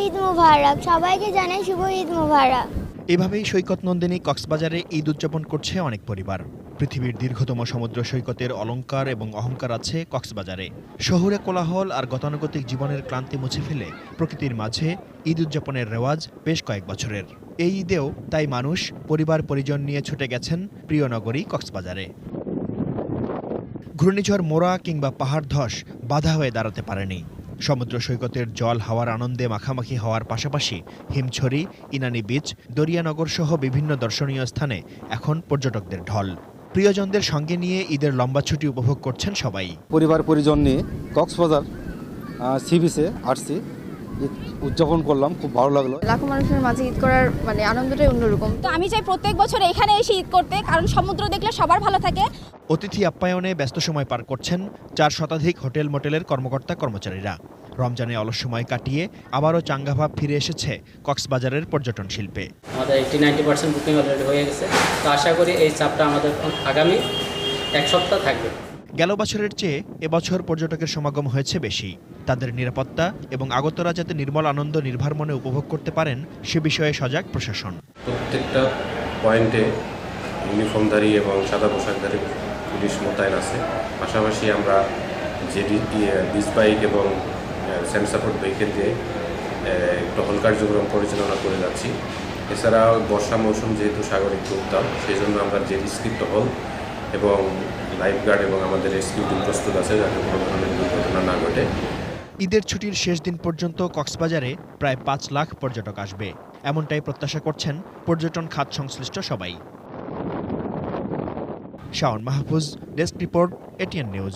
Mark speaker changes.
Speaker 1: ঈদ মোবারক, সবাইকে জানাই শুভ ঈদ মোবারক।
Speaker 2: এভাবেই সৈকত নন্দিনী কক্সবাজারে ঈদ উদযাপন করছে অনেক পরিবার। পৃথিবীর দীর্ঘতম সমুদ্র সৈকতের অলংকার এবং অহংকার আছে কক্সবাজারে। শহুরে কোলাহল আর গতানুগতিক জীবনের ক্লান্তি মুছে ফেলে প্রকৃতির মাঝে ঈদ উদযাপনের রেওয়াজ বেশ কয়েক বছরের। এই ঈদেও তাই মানুষ পরিবার পরিজন নিয়ে ছুটে গেছেন প্রিয় নগরী কক্সবাজারে। ঘূর্ণিঝড় মোরা কিংবা পাহাড় ধস বাধা হয়ে দাঁড়াতে পারেনি। সমুদ্র সৈকতের জল হাওয়ার আনন্দে মাখামাখি হওয়ার পাশাপাশি হিমছড়ি, ইনানি বিচ, দরিয়ানগর সহ বিভিন্ন দর্শনীয় স্থানে এখন পর্যটকদের ঢল। প্রিয়জনদের সঙ্গে নিয়ে ঈদের লম্বা ছুটি উপভোগ করছেন সবাই।
Speaker 3: পরিবার পরিজন নিয়ে কক্সবাজার সি বিচে আসছি, ঈদ উদযাপন করলাম, খুব ভালো লাগলো।
Speaker 4: লাখো মানুষের মাঝে ঈদ করার আনন্দটাই অন্যরকম।
Speaker 5: তো আমি চাই প্রত্যেক বছর এখানে এসে ঈদ করতে, কারণ সমুদ্র দেখলে সবার ভালো থাকে।
Speaker 2: অতিথি আপ্যায়নে ব্যস্ত সময় পার করছেন 4 শতাধিক হোটেল মোটেলের কর্মকর্তা কর্মচারীরা। রমজানে অলস সময় কাটিয়ে আবারও চাঙ্গাভাব ফিরে এসেছে কক্সবাজারের পর্যটন শিল্পে।
Speaker 6: আমাদের 80-90% বুকিং অলরেডি হয়ে গেছে, তো আশা করি এই চাপটা আমাদের আগামী এক সপ্তাহ থাকবে।
Speaker 2: গেল বছরের চেয়ে এবছর পর্যটকের সমাগম হয়েছে বেশি। তাদের নিরাপত্তা এবং আগতরা যাতে নির্মল আনন্দ নির্ভর মনে উপভোগ করতে পারেন সে বিষয়ে সজাগ প্রশাসন।
Speaker 7: প্রত্যেকটা পয়েন্টে ইউনিফর্মধারী এবং সাদা পোশাকধারী পুলিশ মোতায়েন আছে। পাশাপাশি আমরা বিচ বাইক এবং স্যান্ড সাপোর্ট ভেহিকেল দিয়ে টহল কার্যক্রম পরিচালনা করে যাচ্ছি। এছাড়াও বর্ষা মৌসুম যেহেতু সাগরিক উত্তাপ, সেই জন্য আমরা জেট স্কি টহল এবং লাইফগার্ড এবং আমাদের রেস্কিউ টিম প্রস্তুত আছে যাতে কোনো ধরনের দুর্ঘটনা না ঘটে।
Speaker 2: ঈদের ছুটির শেষ দিন পর্যন্ত কক্সবাজারে প্রায় 5 লাখ পর্যটক আসবে, এমনটাই প্রত্যাশা করছেন পর্যটন খাত সংশ্লিষ্ট সবাই। Shaon Mahfuz, desk report, ATN news.